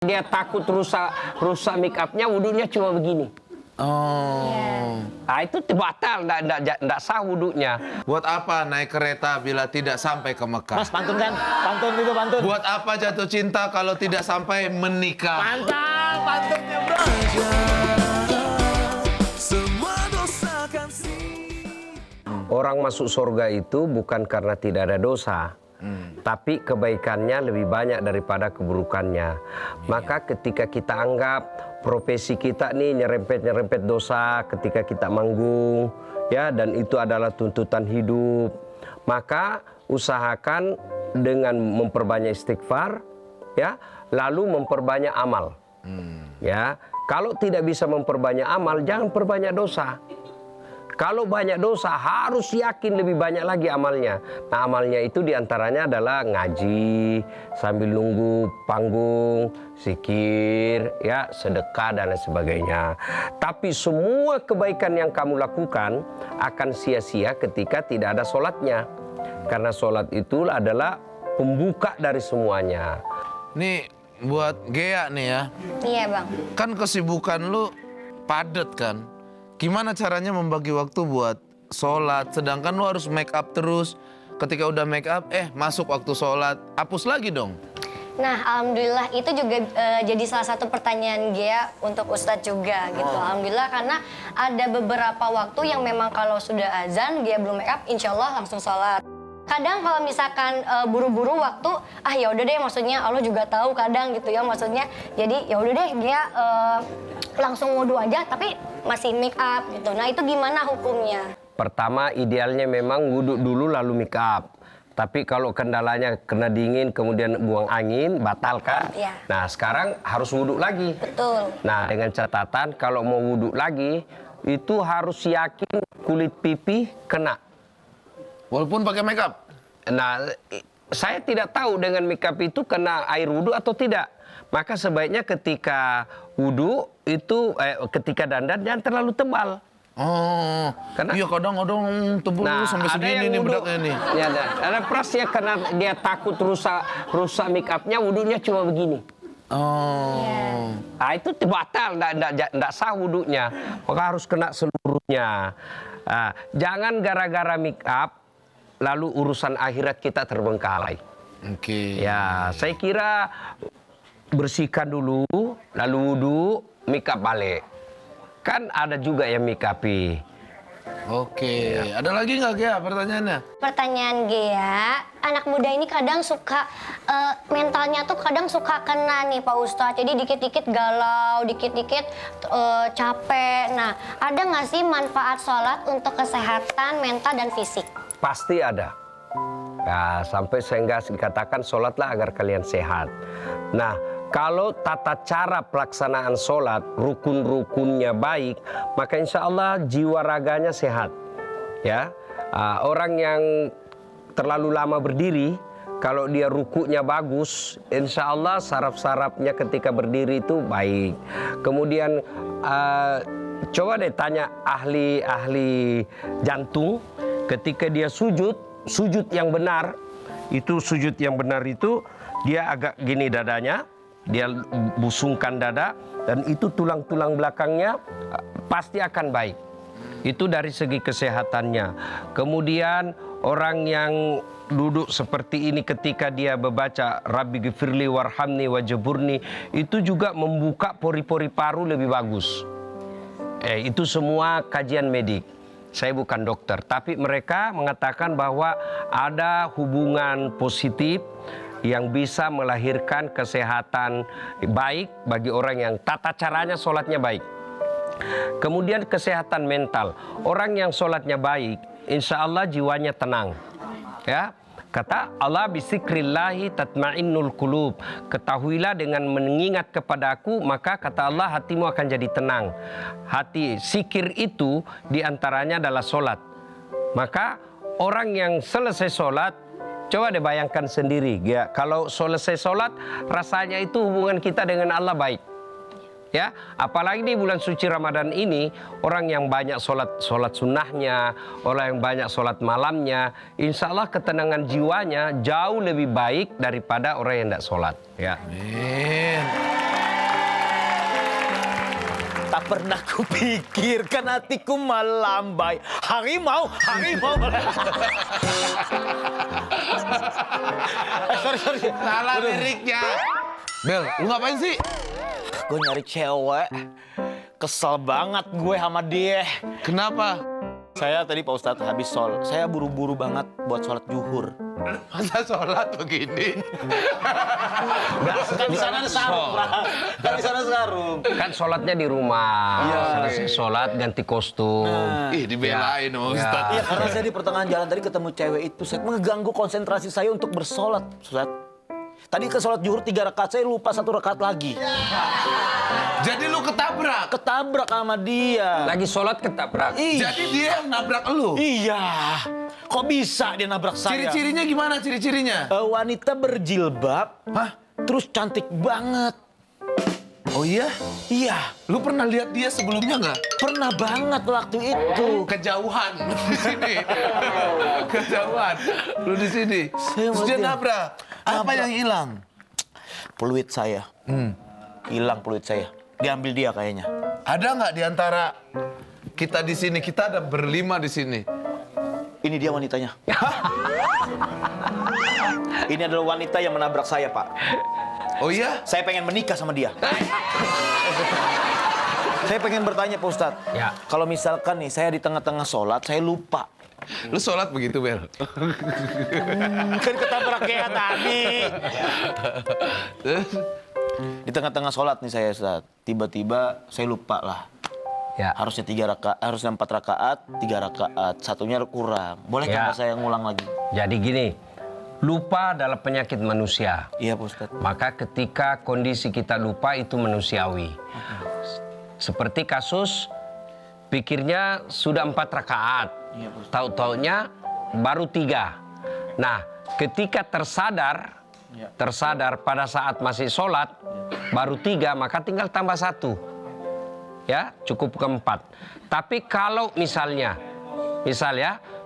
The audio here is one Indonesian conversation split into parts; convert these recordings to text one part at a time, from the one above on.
Dia takut rusak make upnya, wudhunya cuma begini. Oh. Nah, itu batal, enggak sah wudhunya. Buat apa naik kereta bila tidak sampai ke Mekah? Mas, pantun kan? Pantun itu pantun. Buat apa jatuh cinta kalau tidak sampai menikah? Mantap, pantunnya bro. Orang masuk surga itu bukan karena tidak ada dosa, tapi kebaikannya lebih banyak daripada keburukannya. Maka ketika kita anggap profesi kita nih nyerempet-nyerempet dosa ketika kita manggung, ya, dan itu adalah tuntutan hidup, maka usahakan dengan memperbanyak istighfar, ya, lalu memperbanyak amal. Ya, kalau tidak bisa memperbanyak amal, jangan perbanyak dosa. Kalau banyak dosa, harus yakin lebih banyak lagi amalnya. Nah, amalnya itu diantaranya adalah ngaji, sambil nunggu panggung, zikir, ya, sedekah, dan lain sebagainya. Tapi semua kebaikan yang kamu lakukan akan sia-sia ketika tidak ada sholatnya. Karena sholat itu adalah pembuka dari semuanya. Nih, buat Gea nih ya. Iya bang. Kan kesibukan lu padat kan? Gimana caranya membagi waktu buat sholat, sedangkan lu harus make up terus. Ketika udah make up, masuk waktu sholat, hapus lagi dong. Nah, alhamdulillah itu juga jadi salah satu pertanyaan Gea untuk Ustadz juga gitu. Alhamdulillah karena ada beberapa waktu yang memang kalau sudah azan Gea belum make up, insya Allah langsung sholat. Kadang kalau misalkan buru-buru waktu, ya udah deh, maksudnya Allah juga tahu kadang gitu ya, maksudnya jadi ya udah deh Gea langsung wudhu aja tapi masih make up gitu. Nah, itu gimana hukumnya? Pertama, idealnya memang wudhu dulu lalu make up. Tapi kalau kendalanya kena dingin kemudian buang angin, batal kan? Iya. Nah, sekarang harus wudhu lagi. Betul. Nah, dengan catatan kalau mau wudhu lagi, itu harus yakin kulit pipi kena. Walaupun pakai make up? Nah, saya tidak tahu dengan make up itu kena air wudhu atau tidak. Maka sebaiknya ketika wudhu itu, ketika dandan jangan terlalu tebal. Oh, Karena- iya kadang-kadang tebel sampai ada segini yang nih wudhu, bedaknya nih. ya, ada plusnya karena dia takut rusak make upnya, wudhunya cuma begini. Oh. Nah, itu batal, enggak sah wudhunya. Maka harus kena seluruhnya. Nah, jangan gara-gara make up lalu urusan akhirat kita terbengkalai. Oke. Ya, saya kira bersihkan dulu, lalu wudhu, make up balik. Kan ada juga yang make up-i. Oke. Ada lagi nggak Gea pertanyaannya? Pertanyaan Gea, anak muda ini kadang suka mentalnya tuh kadang suka kena nih Pak Ustadz. Jadi dikit-dikit galau, dikit-dikit capek. Nah, ada nggak sih manfaat sholat untuk kesehatan mental dan fisik? Pasti ada. Ya, sampai sehingga dikatakan sholatlah agar kalian sehat. Nah, kalau tata cara pelaksanaan sholat, rukun-rukunnya baik, maka insya Allah jiwa raganya sehat. Ya, orang yang terlalu lama berdiri, kalau dia rukunya bagus, insya Allah saraf-sarafnya ketika berdiri itu baik. Kemudian coba deh tanya ahli jantung, ketika dia sujud yang benar, sujud yang benar itu dia agak gini dadanya, dia busungkan dada, dan itu tulang-tulang belakangnya pasti akan baik. Itu dari segi kesehatannya. Kemudian orang yang duduk seperti ini ketika dia membaca Rabbi Ghifirli warhamni wajaburni, itu juga membuka pori-pori paru lebih bagus. Itu semua kajian medik. Saya bukan dokter, tapi mereka mengatakan bahwa ada hubungan positif yang bisa melahirkan kesehatan baik bagi orang yang tata caranya sholatnya baik. Kemudian kesehatan mental. Orang yang sholatnya baik, insya Allah jiwanya tenang. Ya, kata Allah, bisikrillahi tatma'innul qulub. Ketahuilah dengan mengingat kepada aku, maka kata Allah hatimu akan jadi tenang. Hati sikir itu diantaranya adalah sholat. Maka orang yang selesai sholat, coba deh bayangkan sendiri, ya, kalau selesai sholat rasanya itu hubungan kita dengan Allah baik. Ya, apalagi di bulan suci Ramadan ini, orang yang banyak sholat sunnahnya, orang yang banyak sholat malamnya, insya Allah ketenangan jiwanya jauh lebih baik daripada orang yang tidak sholat. Ya. Amin. pernah kupikirkan hatiku melambai. Harimau. Sorry. Salah liriknya. Bel, lu ngapain sih? Gue nyari cewek. Kesel banget gue sama dia. Kenapa? Saya tadi Pak Ustadz habis saya buru-buru banget buat sholat zuhur. Masa sholat begini? Kan di sana ada sarung, kan di sana sarung. Kan sholatnya di rumah. Iya. Selesai sholat ganti kostum. Ih, dibelain sama Ustaz. Iya, karena saya di pertengahan jalan tadi ketemu cewek itu, Ustadz, mengganggu konsentrasi saya untuk bersolat, Ustadz. Tadi ke sholat zuhur 3 rakaat, saya lupa 1 rakaat lagi. Jadi lu ketabrak? Ketabrak sama dia. Lagi sholat ketabrak. Jadi dia yang nabrak lu? Iya. Kok bisa dia nabrak saya? Ciri-cirinya gimana ciri-cirinya? Wanita berjilbab, Hah? terus cantik banget. Oh iya? Iya, Lu pernah lihat dia sebelumnya nggak? pernah banget waktu itu. Kejauhan di sini. Kejauhan. Lu di sini. Saya Terus dia mau dia. nabrak. Apa Nabrak. yang hilang? Peluit saya. Hilang peluit saya. Diambil dia kayaknya. Ada nggak di antara kita di sini? Kita ada berlima di sini. Ini dia wanitanya. Ini adalah wanita yang menabrak saya, Pak. Oh iya? Saya pengen menikah sama dia. Saya pengen bertanya, Pak Ustadz. Ya. Kalau misalkan nih, saya di tengah-tengah sholat, saya lupa. Lu sholat begitu, Bel? Kan ketabrak kayak tadi. Di tengah-tengah sholat nih saya, Ustadz. Tiba-tiba saya lupa lah. Ya. Harusnya 3 rakaat, harusnya 4 rakaat, 3 rakaat. Satunya kurang. Boleh Ya. nggak saya ngulang lagi? Jadi gini, lupa adalah penyakit manusia. Iya, Pak Ustadz. Maka ketika kondisi kita lupa itu manusiawi. Seperti kasus pikirnya sudah 4 rakaat. Iya, Pak Ustadz. Tahu-taunya baru 3. Nah, ketika tersadar pada saat masih sholat, baru 3, maka tinggal tambah 1. Ya, cukup ke-4. Tapi kalau misalnya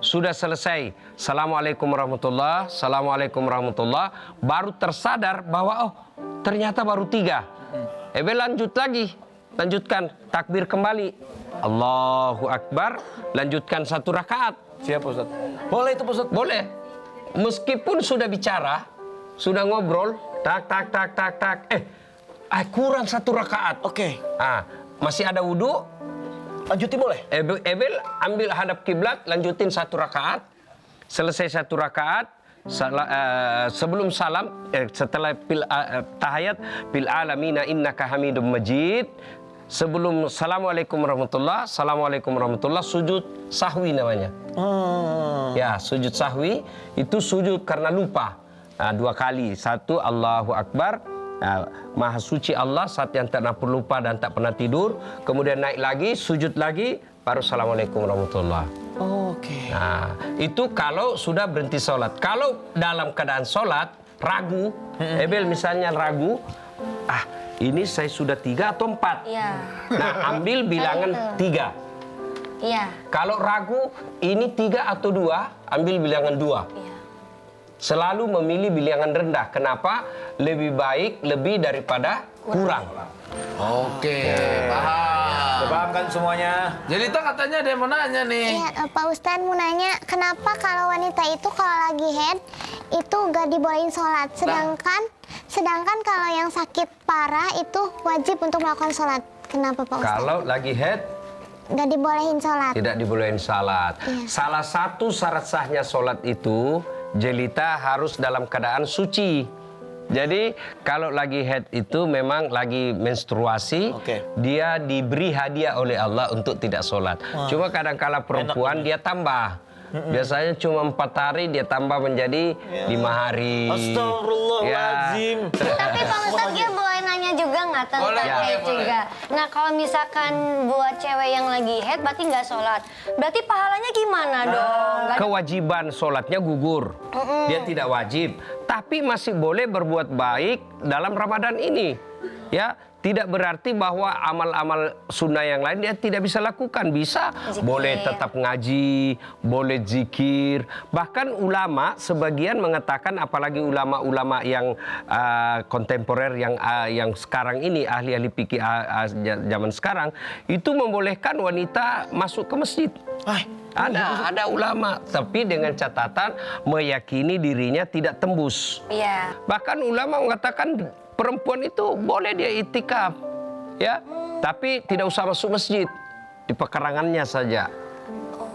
sudah selesai, Assalamualaikum warahmatullah, Assalamualaikum warahmatullah, baru tersadar bahwa ternyata baru 3. Lanjutkan, takbir kembali. Allahu Akbar, lanjutkan 1 rakaat. Siap, Pak Ustadz. Boleh itu, Pak Ustadz? Boleh. Meskipun sudah bicara, sudah ngobrol, kurang 1 rakaat. Oke. Masih ada wudhu, Lanjutin boleh? Ebel ambil hadap kiblat, lanjutin 1 rakaat. Selesai 1 rakaat, sebelum salam, setelah tahiyat, bil alamina innaka hamidum majid. Sebelum Assalamualaikum warahmatullah, sujud sahwi namanya. Ya, sujud sahwi itu sujud karena lupa. 2 kali. 1, Allahu Akbar. Maha suci Allah, saat yang tak pernah lupa dan tak pernah tidur. Kemudian naik lagi, sujud lagi, baru Assalamualaikum warahmatullah. Oke. Nah, itu kalau sudah berhenti sholat. Kalau dalam keadaan sholat, ragu, Ebel misalnya ragu, ini saya sudah 3 atau 4. Iya. Nah, ambil bilangan 3. Iya. Kalau ragu, ini 3 atau 2, ambil bilangan 2. Iya. Selalu memilih bilangan rendah. Kenapa? Lebih baik lebih daripada kurang. Oke, paham. Paham kan semuanya? Jadi katanya ada yang mau nanya nih. Iya, Pak Ustadz mau nanya, kenapa kalau wanita itu kalau lagi head itu gak dibolehin sholat, sedangkan kalau yang sakit parah itu wajib untuk melakukan sholat. Kenapa, Pak Ustadz? Kalau lagi head, Gak dibolehin sholat. tidak dibolehin salat. Iya. Salah satu syarat sahnya sholat itu, jelita harus dalam keadaan suci. Jadi kalau lagi head itu memang lagi menstruasi, dia diberi hadiah oleh Allah untuk tidak sholat. Cuma kadang-kala perempuan dia tambah. Biasanya cuma 4 hari, dia tambah menjadi 5 hari. Astagfirullahaladzim. Tapi Pak Ustadz dia boleh nanya juga nggak tentang Boleh, head boleh. juga? Nah kalau misalkan buat cewek yang lagi head berarti nggak sholat. Berarti pahalanya gimana dong? Nggak- Kewajiban sholatnya gugur. Dia tidak wajib. Tapi masih boleh berbuat baik dalam Ramadan ini. Ya, tidak berarti bahwa amal-amal sunnah yang lain dia tidak bisa lakukan. Bisa, Zikir. boleh tetap ngaji, boleh zikir. Bahkan ulama sebagian mengatakan, apalagi ulama-ulama yang kontemporer yang sekarang ini, ahli-ahli fikih zaman sekarang, itu membolehkan wanita masuk ke masjid. Ada ulama, tapi dengan catatan meyakini dirinya tidak tembus. Iya. Bahkan ulama mengatakan perempuan itu boleh dia itikaf, ya, tapi tidak usah masuk masjid, di pekarangannya saja,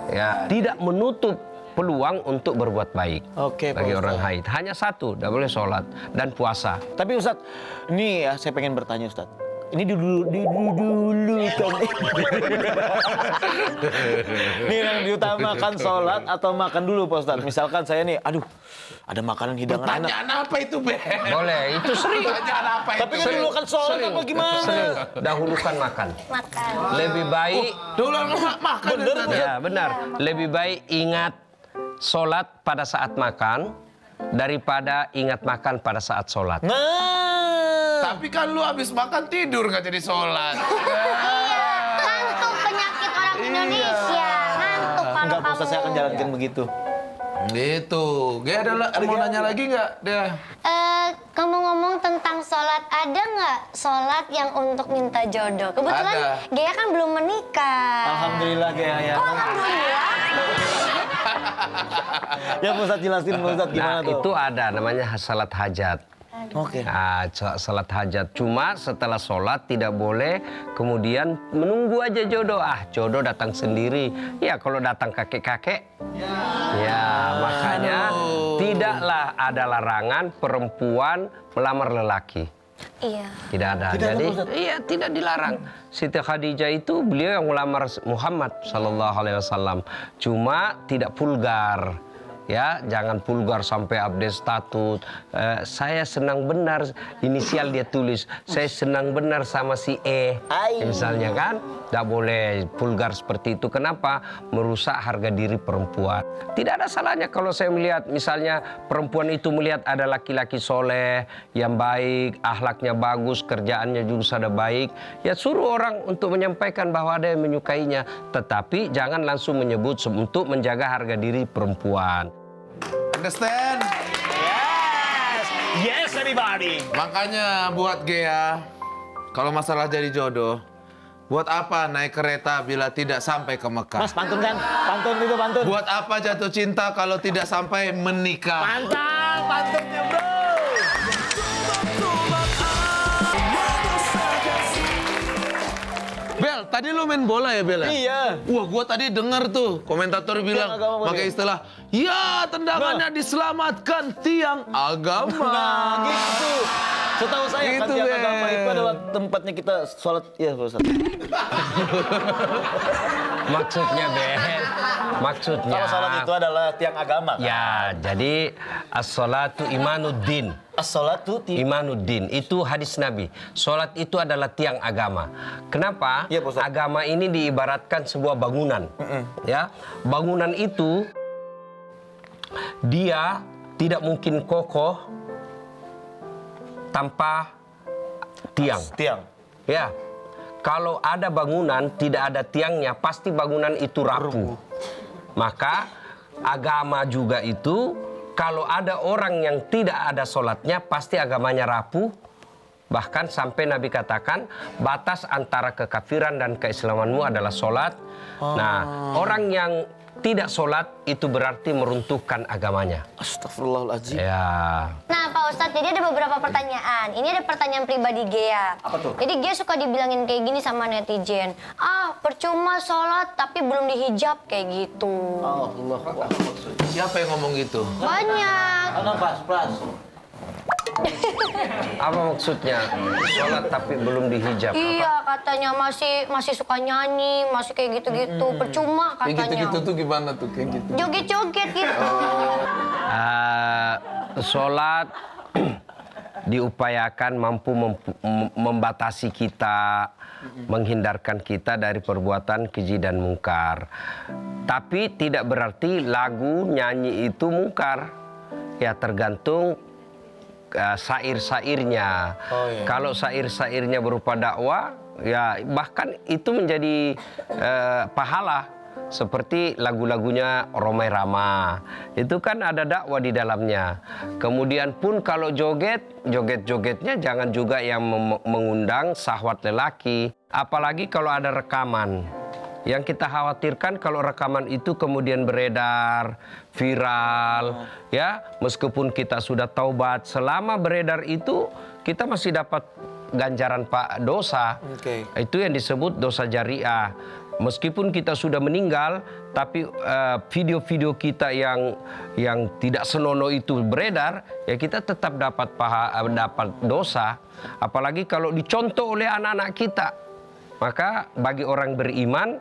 ya, tidak menutup peluang untuk berbuat baik. Oke, Pak bagi Ustadz. orang haid hanya satu, tidak boleh sholat dan puasa. Tapi Ustadz, ini ya saya pengen bertanya Ustadz. Ini dulu kan. Ini yang diutamakan sholat atau makan dulu Pak Ustadz. Misalkan saya nih, aduh, ada makanan hidangan enak. Pertanyaan apa itu, Ben? Boleh, itu sering. Pertanyaan apa itu? Tapi kan dulu kan sholat apa gimana? Sering. Dahulukan makan. Makan. Lebih baik, Dulu makan. Bener, Ustaz. ya benar. Lebih baik ingat sholat pada saat makan daripada ingat makan pada saat sholat. Nah, Tapi kan lu habis makan tidur nggak jadi sholat. Ngantuk penyakit orang Indonesia. Ngantuk kalau enggak Pak Ustadz, saya akan kamu. jalankan begitu. Gitu. Dia mau nanya lagi nggak? Dia. Ngomong-ngomong tentang sholat, ada nggak sholat yang untuk minta jodoh? Kebetulan Ada. Gea kan belum menikah. Alhamdulillah Gea ya. Kok alhamdulillah? Ya Pak Ustadz jelasin Pak Ustadz gimana Nah, tuh? itu ada namanya salat hajat. Oke. Salat hajat. Cuma setelah sholat tidak boleh kemudian menunggu aja jodoh. Jodoh datang sendiri. Ya kalau datang kakek-kakek. Ya makanya tidaklah ada larangan perempuan melamar lelaki. Iya. Tidak ada. Tidak ada, Jadi Ustaz. iya tidak dilarang. Siti Khadijah itu beliau yang melamar Muhammad sallallahu alaihi wasallam. Cuma tidak vulgar. Ya, jangan vulgar sampai update status. Saya senang benar, inisial dia tulis. Saya senang benar sama si E. Ai. Misalnya kan, tidak boleh vulgar seperti itu. Kenapa? Merusak harga diri perempuan. Tidak ada salahnya kalau saya melihat, misalnya perempuan itu melihat ada laki-laki soleh, yang baik, akhlaknya bagus, kerjaannya juga sudah baik. Ya suruh orang untuk menyampaikan bahwa ada yang menyukainya. Tetapi jangan langsung menyebut untuk menjaga harga diri perempuan. Understand? Yes everybody. Makanya buat Gea, kalau masalah jadi jodoh, buat apa naik kereta bila tidak sampai ke Mekah? Mas pantun kan? Pantun itu pantun. Buat apa jatuh cinta kalau tidak sampai menikah? Pantang pantunnya bro. Bel, tadi lu main bola ya Bel? Iya. Wah, gua tadi dengar tuh komentator bilang agama pakai boleh. istilah, ya tendangannya diselamatkan tiang agama. Nah gitu. Setahu saya Gitu, kan tiang Ben. agama itu adalah tempatnya kita sholat. Iya Pak Ustadz. Maksudnya, Ben. Maksudnya. Kalau sholat itu adalah tiang agama kan? Ya, jadi as-salatu imanuddin. As-sholatu Imanuddin, itu hadis Nabi. Sholat itu adalah tiang agama. Kenapa? Iya, Pak Ustadz. Agama ini diibaratkan sebuah bangunan. Ya, bangunan itu dia tidak mungkin kokoh tanpa tiang. tiang. Ya, kalau ada bangunan tidak ada tiangnya, pasti bangunan itu rapuh. Maka agama juga itu, kalau ada orang yang tidak ada sholatnya, pasti agamanya rapuh. Bahkan sampai Nabi katakan, batas antara kekafiran dan keislamanmu adalah sholat. Nah, orang yang tidak sholat itu berarti meruntuhkan agamanya. Astagfirullahaladzim. Ya. Nah Pak Ustadz, jadi ada beberapa pertanyaan. Ini ada pertanyaan pribadi Gea. Apa tuh? Jadi Gea suka dibilangin kayak gini sama netizen. Percuma sholat tapi belum dihijab kayak gitu. Allah. Siapa yang ngomong gitu? Banyak. Ano pas. Apa maksudnya? Sholat tapi belum dihijab. Iya katanya masih suka nyanyi, masih kayak gitu-gitu. Percuma Kayak katanya. gitu-gitu tuh gimana tuh kayak gitu? Joget-joget gitu. Sholat diupayakan mampu membatasi kita, menghindarkan kita dari perbuatan keji dan mungkar. Tapi tidak berarti lagu nyanyi itu mungkar. Ya tergantung syair-syairnya. Oh, iya. Kalau syair-syairnya berupa dakwah, ya bahkan itu menjadi pahala. Seperti lagu-lagunya Romai Rama, itu kan ada dakwah di dalamnya. Kemudian pun kalau joget-jogetnya jangan juga yang mengundang syahwat lelaki. Apalagi kalau ada rekaman. Yang kita khawatirkan kalau rekaman itu kemudian beredar, viral, ya meskipun kita sudah taubat, selama beredar itu kita masih dapat ganjaran dosa. Oke. Itu yang disebut dosa jariah. Meskipun kita sudah meninggal, tapi video-video kita yang tidak senonoh itu beredar, ya kita tetap dapat dosa. Apalagi kalau dicontoh oleh anak-anak kita. Maka bagi orang beriman,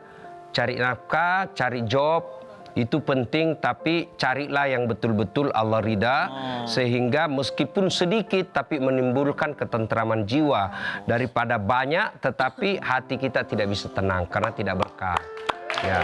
cari nafkah, cari job, itu penting, tapi carilah yang betul-betul Allah ridha, sehingga meskipun sedikit tapi menimbulkan ketentraman jiwa, daripada banyak tetapi hati kita tidak bisa tenang karena tidak berkah. Ya.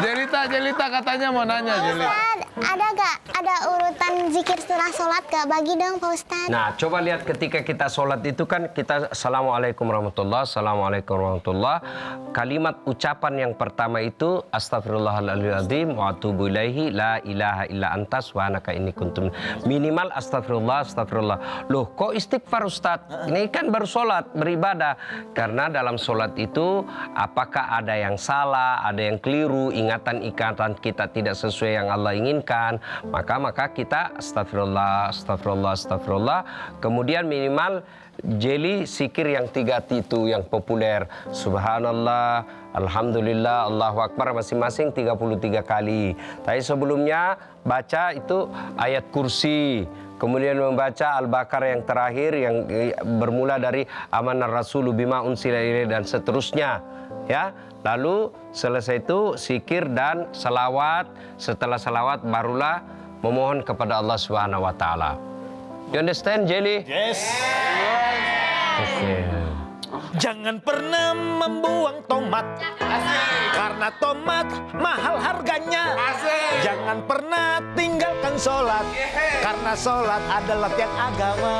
Jelita katanya mau nanya, Jelita. Ustaz, ada gak ada urutan zikir setelah sholat gak? Bagi dong Pak Ustaz. Nah, coba lihat ketika kita sholat itu kan kita Assalamualaikum warahmatullahi, Assalamualaikum warahmatullahi. Kalimat ucapan yang pertama itu Astaghfirullahaladzim wa atubu ilaihi la ilaha illa antas wa anaka inni kuntum. Minimal astagfirullah, astagfirullah. Loh, kok istighfar Ustaz? Ini kan baru sholat, beribadah. Karena dalam sholat itu apakah ada yang salah, ada yang keliru, ingatan kita tidak sesuai yang Allah inginkan, maka kita astagfirullah, astagfirullah, astagfirullah. Kemudian minimal jeli zikir yang 3 itu yang populer. Subhanallah, alhamdulillah, Allahu Akbar masing-masing 33 kali. Tapi sebelumnya baca itu ayat kursi. Kemudian membaca Al-Baqarah yang terakhir yang bermula dari amanar rasulu bima unsila ilaihi dan seterusnya. Ya, lalu selesai itu zikir dan salawat. Setelah salawat barulah memohon kepada Allah Subhanahu wa taala. You understand, Jelly? Yes. Okay. Jangan pernah membuang tomat. Karena tomat mahal harganya. Jangan pernah tinggalkan sholat. Karena sholat adalah tiang agama.